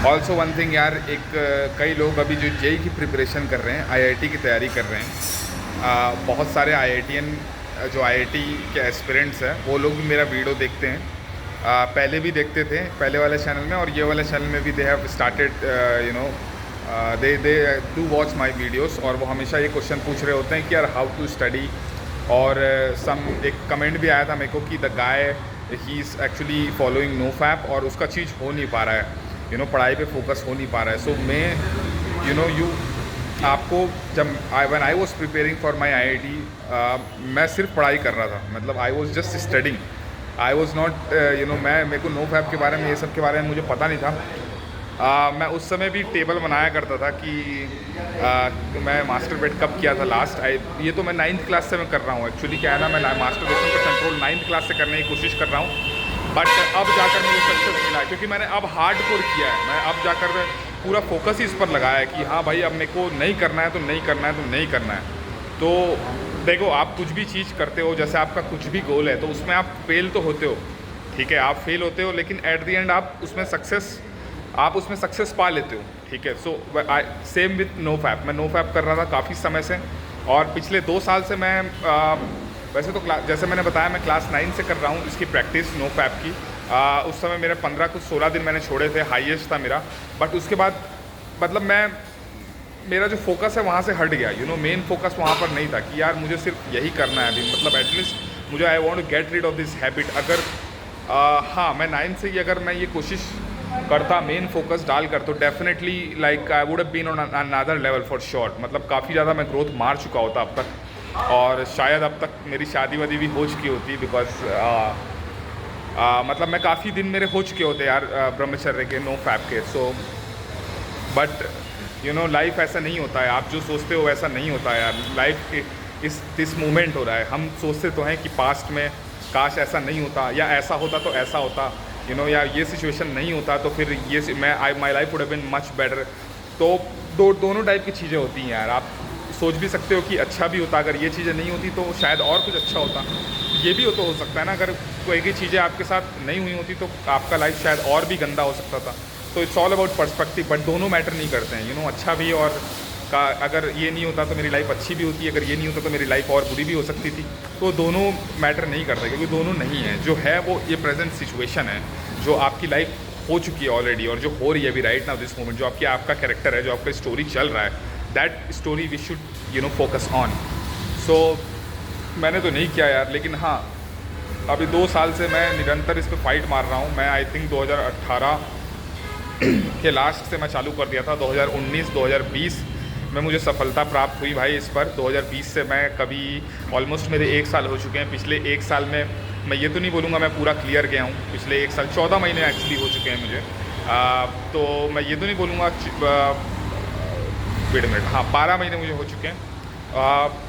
Also one thing यार, एक कई लोग अभी जो जेई की प्रिपरेशन कर रहे हैं, आईआईटी की तैयारी कर रहे हैं, बहुत सारे आईआईटीएन जो आईआईटी के एस्पिरेंट्स हैं वो लोग भी मेरा वीडियो देखते हैं। पहले भी देखते थे पहले वाले चैनल में, और ये वाले चैनल में भी they have started you know they do watch my videos, और वो हमेशा ये क्वेश्चन पूछ रहे होते हैं कि यार हाउ टू स्टडी। और एक कमेंट भी आया था मेरे को कि the guy he is actually following no fap, और उसका चीज़ हो नहीं पा रहा है, पढ़ाई पे फोकस हो नहीं पा रहा है। सो मैं आपको जब when I was preparing for my IIT, मैं सिर्फ पढ़ाई कर रहा था, मतलब I was just studying. I was not मेरे को नो फैप के बारे में, ये सब के बारे में मुझे पता नहीं था। मैं उस समय भी टेबल बनाया करता था कि मैं मास्टरबेट कब किया था लास्ट। ये तो मैं 9th क्लास से मैं कर रहा हूँ। एक्चुअली क्या है ना, मैं मास्टरबेशन का कंट्रोल 9th क्लास से करने की कोशिश कर रहा हूँ, बट अब जाकर मुझे सक्सेस मिला, क्योंकि मैंने अब हार्ड कोर किया है। मैं अब जाकर पूरा फोकस ही इस पर लगाया है कि हाँ भाई, अब मेरे को नहीं करना है तो नहीं करना है तो नहीं करना है। तो देखो, आप कुछ भी चीज़ करते हो, जैसे आपका कुछ भी गोल है, तो उसमें आप फेल तो होते हो, ठीक है, आप फेल होते हो, लेकिन एट द एंड आप उसमें सक्सेस पा लेते हो, ठीक है। So same with no fap. मैं नो फैप कर रहा था काफ़ी समय से, और पिछले 2 साल से मैं वैसे तो जैसे मैंने बताया, मैं क्लास 9 से कर रहा हूँ इसकी प्रैक्टिस नो फैप की। उस समय मेरे 16 दिन मैंने छोड़े थे, हाईएस्ट था मेरा। बट उसके बाद मतलब मेरा जो फोकस है वहाँ से हट गया। मेन फोकस वहाँ पर नहीं था कि यार मुझे सिर्फ यही करना है अभी, मतलब एटलीस्ट मुझे I want to get rid of this habit. अगर हाँ, मैं 9 से ही अगर मैं ये कोशिश करता, मेन फोकस डालकर, तो definitely like I would have been on another level for sure. मतलब काफ़ी ज़्यादा मैं ग्रोथ मार चुका होता अब तक, और शायद अब तक मेरी शादी वादी भी हो चुकी होती, बिकॉज मतलब मैं काफ़ी दिन मेरे हो चुके होते यार ब्रह्मचर्य के, नो फैप के। सो बट लाइफ ऐसा नहीं होता है, आप जो सोचते हो वैसा नहीं होता है यार। लाइफ दिस मोमेंट हो रहा है। हम सोचते तो हैं कि पास्ट में काश ऐसा नहीं होता, या ऐसा होता तो ऐसा होता, या ये सिचुएशन नहीं होता तो फिर ये my life would have been much better. तो दोनों टाइप की चीज़ें होती हैं यार। आप सोच भी सकते हो कि अच्छा भी होता, अगर ये चीज़ें नहीं होती तो शायद और कुछ अच्छा होता। ये भी हो सकता है ना, अगर कोई भी चीज़ें आपके साथ नहीं हुई होती तो आपका लाइफ शायद और भी गंदा हो सकता था। तो it's all about perspective, but दोनों मैटर नहीं करते हैं। अच्छा भी और का अगर ये नहीं होता तो मेरी लाइफ अच्छी भी होती, अगर ये नहीं होता तो मेरी लाइफ और बुरी भी हो सकती थी। तो दोनों मैटर नहीं करते, क्योंकि दोनों नहीं है। जो है वो ये प्रेजेंट सिचुएशन है, जो आपकी लाइफ हो चुकी है ऑलरेडी, और जो हो रही है अभी राइट नाउ दिस मोमेंट, जो आपका कैरेक्टर है, जो आपका स्टोरी चल रहा है, that story we should focus on. So मैंने तो नहीं किया यार, लेकिन हाँ, अभी 2 साल से मैं निरंतर इस पर फाइट मार रहा हूँ। मैं आई थिंक 2018 के लास्ट से मैं चालू कर दिया था। 2019-2020 में मुझे सफलता प्राप्त हुई भाई इस पर। 2020 से मैं कभी ऑलमोस्ट मेरे 1 साल हो चुके हैं। पिछले 1 साल में मैं ये तो नहीं बोलूँगा मैं पूरा क्लियर गया हूँ। पिछले 1 साल 14 महीने एक्चुअली हो चुके हैं मुझे। तो मैं ये तो नहीं बोलूँगा, वेट मिनट, हाँ 12 महीने मुझे हो चुके हैं।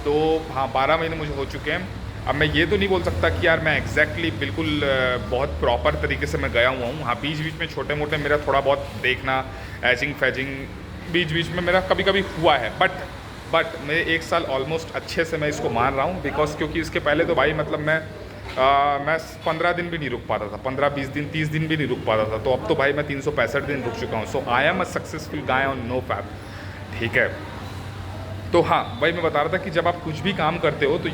तो हाँ 12 महीने मुझे हो चुके हैं। अब मैं ये तो नहीं बोल सकता कि यार मैं एग्जैक्टली बिल्कुल बहुत प्रॉपर तरीके से मैं गया हुआ हूँ। हाँ, बीच बीच में छोटे मोटे मेरा थोड़ा बहुत देखना, एजिंग फैजिंग बीच बीच में मेरा कभी कभी हुआ है, बट मैं 1 साल ऑलमोस्ट अच्छे से मैं इसको मान रहा हूँ। बिकॉज क्योंकि इसके पहले तो भाई मतलब मैं 15 दिन भी नहीं रुक पाता था, 15-20 दिन 30 दिन भी नहीं रुक पाता था। तो अब तो भाई मैं 365 दिन रुक चुका हूँ। So I am a successful guy on no fap, ठीक है। तो हाँ, वही मैं बता रहा था कि जब आप कुछ भी काम करते हो तो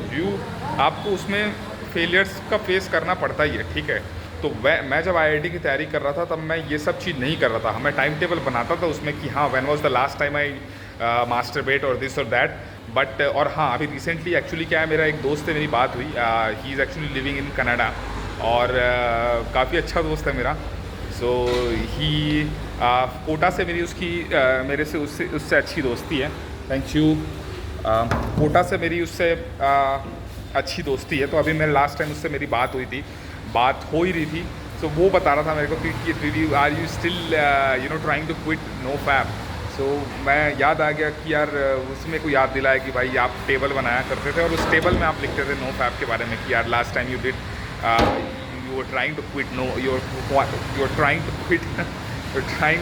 आपको उसमें फेलियर्स का फेस करना पड़ता ही है, ठीक है। तो मैं जब आईआईटी की तैयारी कर रहा था तब मैं ये सब चीज़ नहीं कर रहा था। मैं टाइम टेबल बनाता था उसमें कि हाँ when was the last time I masturbate और दिस और दैट, बट और हाँ अभी रिसेंटली एक्चुअली क्या है, मेरा एक दोस्त से मेरी बात हुई। ही is actually living in Canada, और काफ़ी अच्छा दोस्त है मेरा। सो ही कोटा से मेरी मेरे से उससे अच्छी दोस्ती है। Thank you. कोटा से मेरी उससे अच्छी दोस्ती है। तो अभी मेरे लास्ट टाइम उससे मेरी बात हो ही रही थी। सो वो बता रहा था मेरे को कि are you still trying to quit no fap. So मैं याद आ गया कि यार उसमें को याद दिलाया कि भाई आप टेबल बनाया करते थे, और उस टेबल में आप लिखते थे नो फैप के बारे में कि यार last time you were trying to quit you're trying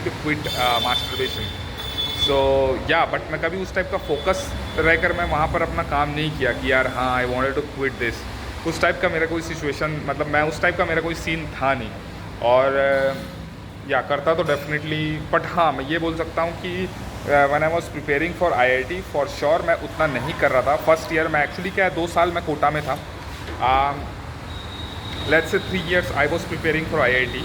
to quit masturbation. So but मैं कभी उस टाइप का फोकस रहकर मैं वहाँ पर अपना काम नहीं किया कि यार हाँ I wanted to quit this. उस टाइप का मेरा कोई सिचुएशन, मतलब मैं उस टाइप का मेरा कोई सीन था नहीं। और या करता तो डेफिनेटली, बट हाँ मैं ये बोल सकता हूँ कि when I was preparing for IIT for sure मैं उतना नहीं कर रहा था। फर्स्ट ईयर मैं एक्चुअली क्या है 2 साल मैं कोटा में था, let's say 3 years I was preparing for IIT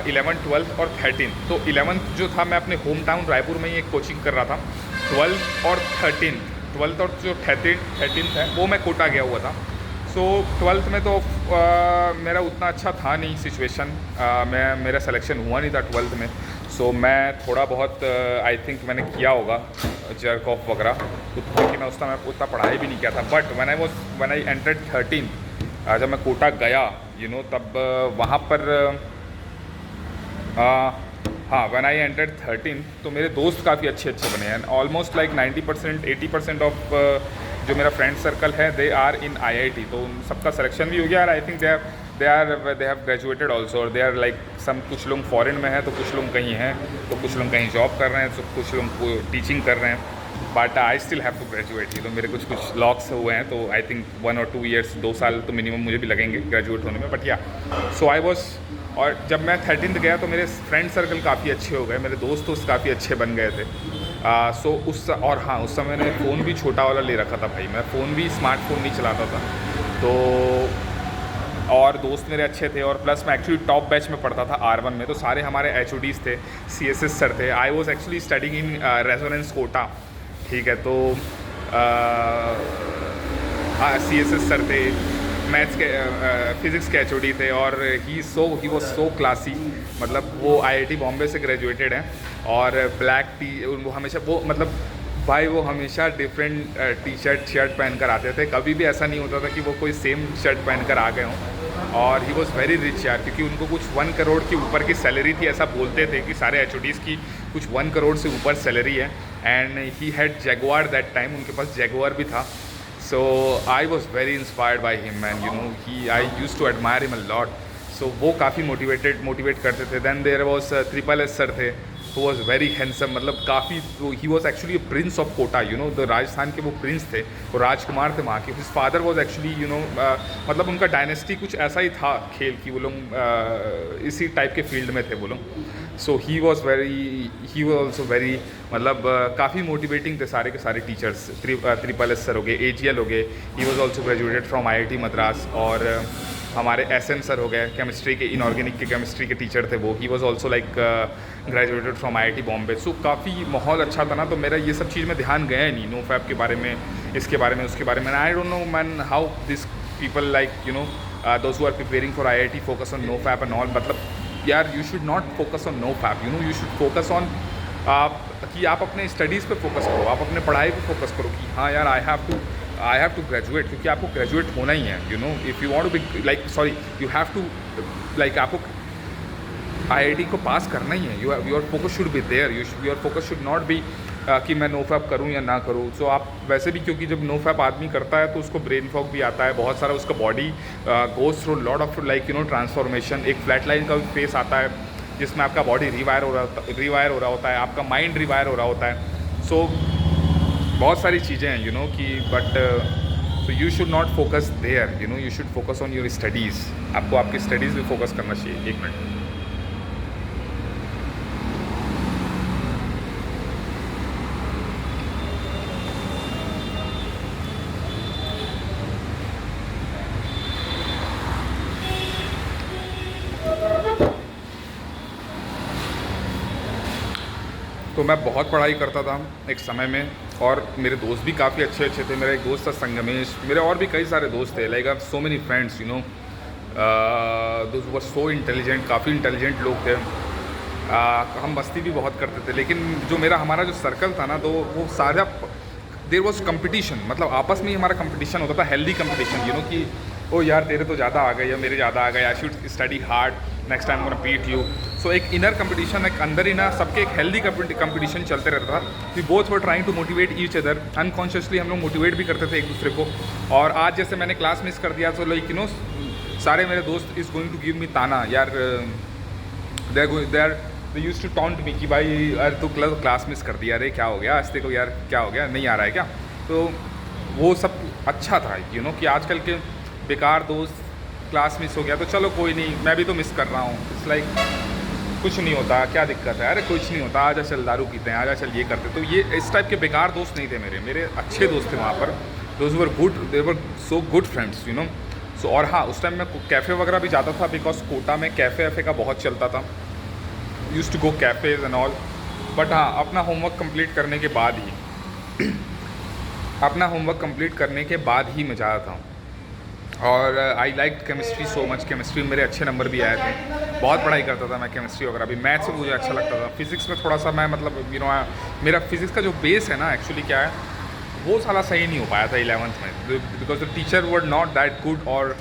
11th 12th और 13th। तो 11th जो था मैं अपने होम टाउन रायपुर में ही एक कोचिंग कर रहा था। 12th और 12th और जो 13th है वो मैं कोटा गया हुआ था। सो 12th में तो मेरा उतना अच्छा था नहीं सिचुएशन, मेरा सिलेक्शन हुआ नहीं था 12th में। सो मैं थोड़ा बहुत आई थिंक मैंने किया होगा जर्क ऑफ वगैरह, क्योंकि मैं उस समय उतना पढ़ाई भी नहीं किया था। But when I entered 13th, जब मैं कोटा गया तब वहाँ पर हाँ व्हेन आई एंटर्ड 13th तो मेरे दोस्त काफ़ी अच्छे बने हैं। ऑलमोस्ट लाइक 90% 80% ऑफ जो मेरा फ्रेंड सर्कल है दे आर इन आईआईटी। तो उन सबका सिलेक्शन भी हो गया और I think they have graduated also, और दे आर लाइक कुछ लोग फॉरेन में हैं तो कुछ लोग कहीं हैं, तो कुछ लोग कहीं जॉब कर रहे हैं, तो कुछ लोग टीचिंग कर रहे हैं। But I still have to graduate. तो मेरे कुछ लॉक्स हुए हैं, तो आई थिंक 1 और 2 ईयर्स 2 साल तो मिनिमम मुझे भी लगेंगे ग्रेजुएट होने में। बट या सो आई वॉज, और जब मैं 13th गया तो मेरे फ्रेंड सर्कल काफ़ी अच्छे हो गए, मेरे दोस्त काफ़ी अच्छे बन गए थे। और हाँ उस समय मैंने फ़ोन भी छोटा वाला ले रखा था भाई, मैं फ़ोन भी स्मार्टफोन नहीं चलाता था। तो और दोस्त मेरे अच्छे थे, और प्लस मैं एक्चुअली टॉप बैच में पढ़ता था R1 में। तो सारे हमारे HODs थे, CSS सर थे। I was actually studying in Resonance Kota, ठीक है। तो CSS सर थे, मैथ्स के फिज़िक्स के HOD थे, और ही वॉज सो क्लासी। मतलब वो IIT बॉम्बे से ग्रेजुएटेड हैं, और ब्लैक टी वो हमेशा वो मतलब भाई वो हमेशा डिफरेंट टी शर्ट पहन कर आते थे। कभी भी ऐसा नहीं होता था कि वो कोई सेम शर्ट पहन कर आ गए हों। और ही वॉज़ वेरी रिच यार, क्योंकि उनको कुछ 1 करोड़ के ऊपर की सैलरी थी, ऐसा बोलते थे कि सारे HODs की कुछ 1 करोड़ से ऊपर सैलरी है। And he had Jaguar that time, उनके पास जैगुआर भी था। So I was very inspired by him man, I use to admire him a lot. So वो काफ़ी मोटिवेट करते थे। Then there was SSS sir थे, who was very handsome, मतलब काफ़ी, he was actually prince of Kota, the Rajasthan के वो Prince थे, वो राजकुमार थे वहाँ के। हिज फादर वॉज एक्चुअली मतलब उनका डायनेस्टी कुछ ऐसा ही था खेल की, वो लोग इसी टाइप के फील्ड में थे वो लोग। सो ही वॉज ऑल्सो वेरी, मतलब काफ़ी मोटिवेटिंग थे सारे के सारे टीचर्स। SSS सर हो गए, AGL हो गए, ही was also graduated from IIT Madras. और हमारे SM सर हो गए, केमिस्ट्री के इनऑर्गेनिक के केमिस्ट्री के टीचर थे वो, he was also like graduated from IIT Bombay. So काफ़ी माहौल अच्छा था ना। तो मेरा ये सब चीज़ में ध्यान गया ही नहीं, नो फैप के बारे में, इसके बारे में, उसके बारे में। I don't know man how this people like those who are preparing for IIT focus on no fap and all. मतलब यार you should not focus on no fap, you should focus on कि आप अपने studies पे focus करो, आप अपने पढ़ाई पे फोकस करो कि हाँ यार आई हैव टू ग्रेजुएट, क्योंकि आपको ग्रेजुएट होना ही है। If you want to be like you have to like आपको IIT को पास करना ही है। Your focus should be there, your focus should not be कि मैं नो फैप करूँ या ना करूँ। सो आप वैसे भी, क्योंकि जब नो फैप आदमी करता है तो उसको ब्रेन फॉग भी आता है बहुत सारा, उसका body goes through lot of like transformation. एक फ्लैट लाइन का भी फेस आता है जिसमें आपका बॉडी रिवायर हो रहा होता है, आपका माइंड रिवायर हो रहा होता है। सो बहुत सारी चीज़ें हैं कि but so you should not focus there, you should focus on your studies. आपको आपकी स्टडीज़ भी फोकस करना चाहिए। 1 मिनट। तो मैं बहुत पढ़ाई करता था एक समय में, और मेरे दोस्त भी काफ़ी अच्छे थे। मेरा एक दोस्त था संगमेश, मेरे और भी कई सारे दोस्त थे। Like I have so many friends those were so intelligent, काफ़ी इंटेलिजेंट लोग थे। हम मस्ती भी बहुत करते थे। लेकिन जो हमारा जो सर्कल था ना, तो वो सारा देयर वॉज कंपटीशन, मतलब आपस में ही हमारा कंपटीशन होता था, हेल्दी कंपटीशन, कि ओ यार तेरे तो ज़्यादा आ गए या मेरे ज़्यादा आ गए, I should study hard, next time gonna beat you. So एक इनर कंपटीशन, एक अंदर ही ना सबके एक हेल्दी कंपटीशन चलते रहता था। We both were trying to motivate each other. Unconsciously हम लोग मोटिवेट भी करते थे एक दूसरे को। और आज जैसे मैंने क्लास मिस कर दिया, तो लाइक सारे मेरे दोस्त is going to give me ताना यार, they used to taunt me कि भाई अरे तू क्लास मिस कर दिया, अरे क्या हो गया आज तेरे को, यार क्या हो गया, नहीं आ रहा है क्या। तो वो सब अच्छा था कि आजकल के बेकार दोस्त क्लास मिस हो गया तो चलो कोई नहीं, मैं भी तो मिस कर रहा हूँ। इट्स लाइक कुछ नहीं होता, क्या दिक्कत है, अरे कुछ नहीं होता, आजा चल दारू पीते हैं, आजा चल ये करते। तो ये इस टाइप के बेकार दोस्त नहीं थे मेरे अच्छे दोस्त थे वहाँ पर। Those were good, they were so good friends, you know. So और हाँ, उस टाइम मैं कैफ़े वगैरह भी जाता था, बिकॉज कोटा में कैफ़े वैफ़े का बहुत चलता था। Use to go cafes and all. But हाँ, अपना होमवर्क कंप्लीट करने के बाद ही अपना होमवर्क कंप्लीट करने के बाद ही मैं जाता था। और I like chemistry so much. Chemistry में मेरे अच्छे नंबर भी आए थे, बहुत पढ़ाई करता था मैं केमिस्ट्री वगैरह भी। मैथ्स में मुझे अच्छा लगता था। फिज़िक्स में थोड़ा सा मैं मतलब यू नो मेरा फिज़िक्स का जो बेस है ना, एक्चुअली क्या है, वो साला सही नहीं हो पाया था 11th में, because the teacher were not that good, और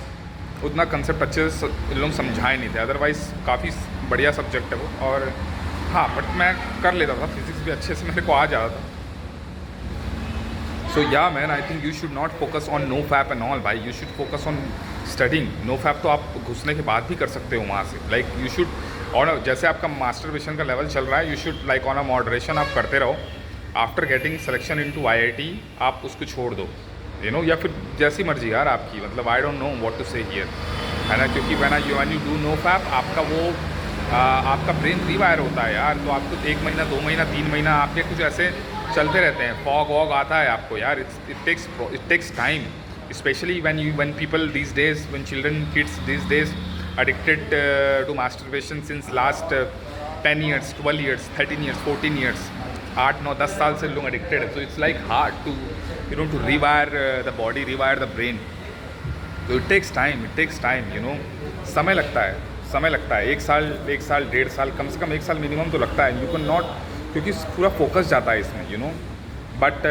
उतना कंसेप्ट अच्छे से इन लोग समझाए नहीं थे। अदरवाइज़ काफ़ी बढ़िया सब्जेक्ट है वो। और हाँ, बट मैं कर लेता था फिज़िक्स भी अच्छे से, मेरे को आ जाता था। So yeah man, I think you should not focus on no fap and all भाई, you should focus on studying. No fap तो आप घुसने के बाद भी कर सकते हो वहाँ से। लाइक यू शुड, और जैसे आपका मास्टरबेशन का लेवल चल रहा है, you should like on a moderation आप करते रहो। After getting selection into IIT आप उसको छोड़ दो, यू नो, या फिर जैसी मर्जी यार आपकी, मतलब I don't know what to say here, है ना। क्योंकि when you do no fap, आपका वो आपका ब्रेन रिवायर होता है यार। तो आपको 1 महीना 2 महीना 3 महीना आपके कुछ ऐसे चलते रहते हैं, फॉग वॉग आता है आपको यार। It takes time, specially when people these days, when children, kids these days addicted to masturbation since last 10 years, 12 years, 13 years, 14 years, 8 9 10 साल से लोग एडिक्टेड है। तो it's like hard to to rewire the body, rewire the brain. तो it takes time, you know, समय लगता है 1 साल 1.5 साल, कम से कम 1 साल मिनिमम तो लगता है। यू कैन नॉट, क्योंकि पूरा फोकस जाता है इसमें, यू नो। बट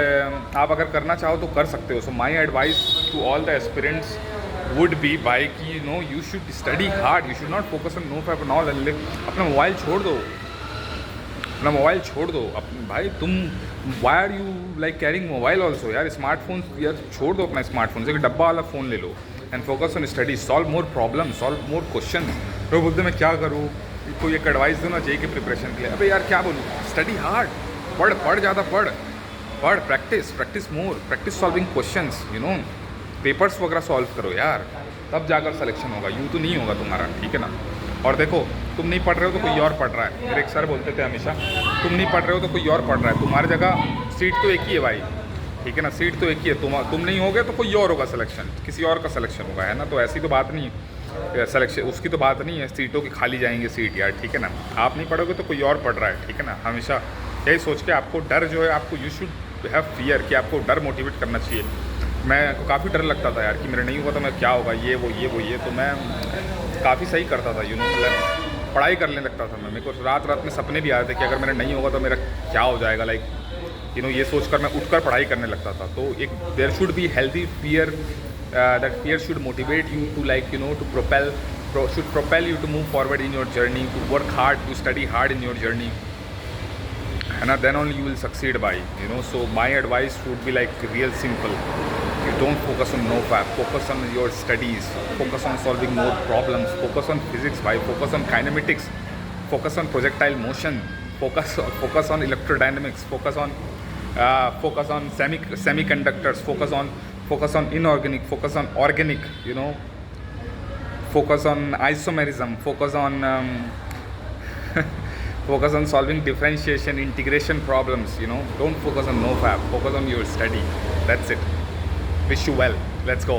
आप अगर करना चाहो तो कर सकते हो। So my advice to all the aspirants would be by कि you know, you should study hard, you should not focus on no fap and all. अपना मोबाइल छोड़ दो, भाई तुम, why are you like carrying mobile also यार। Smartphone यार छोड़ दो, अपना स्मार्टफोन से एक डब्बा वाला फ़ोन ले लो and focus on study, solve more problem, solve more question. तो बोलते मैं क्या करूँ, कोई एक एडवाइस दो ना जेई के प्रिपरेशन के लिए। अबे यार क्या बोलूँ, स्टडी हार्ड, पढ़ ज़्यादा, पढ़, practice more, practice solving questions, you know. Papers वगैरह सॉल्व करो यार, तब जाकर सिलेक्शन होगा, यूँ तो नहीं होगा तुम्हारा, ठीक है ना। और देखो, तुम नहीं पढ़ रहे हो तो कोई और पढ़ रहा है। मेरे एक सर बोलते थे हमेशा, तुम नहीं पढ़ रहे हो तो कोई और पढ़ रहा है, तुम्हारी जगह सीट तो एक ही है भाई, ठीक है ना, सीट तो एक ही है। तुम नहीं होगे तो कोई और होगा सिलेक्शन, किसी और का सिलेक्शन होगा, है ना। तो ऐसी तो बात नहीं है, सिलेक्शन उसकी तो बात नहीं है, सीटों की खाली जाएंगे सीट यार, ठीक है ना। आप नहीं पढ़ोगे तो कोई और पढ़ रहा है, ठीक है ना। हमेशा यही सोच के आपको डर जो है, आपको यू शुड हैव फियर, कि आपको डर मोटिवेट करना चाहिए। मैं को काफ़ी डर लगता था यार कि मेरा नहीं हुआ तो मैं क्या होगा, ये वो, तो मैं काफ़ी सही करता था, यू नो, मतलब पढ़ाई करने लगता था मैं। मेरे को रात में सपने भी आते थे कि अगर मेरा नहीं होगा तो मेरा क्या हो जाएगा, लाइक यू नो, ये सोचकर मैं उठकर पढ़ाई करने लगता था। तो एक there should be healthy fear, that fear should motivate you to like you know to propel you to move forward in your journey, to work hard, to study hard in your journey, and then only you will succeed by, you know. So my advice would be like real simple. You don't focus on NoFap, focus on your studies, focus on solving more problems, focus on physics, focus on kinematics, focus on projectile motion, focus on electrodynamics, focus on semiconductors, focus on inorganic, focus on organic, you know. Focus on isomerism, focus on solving differentiation, integration problems, you know. Don't focus on NoFap, focus on your study. That's it. Wish you well. Let's go.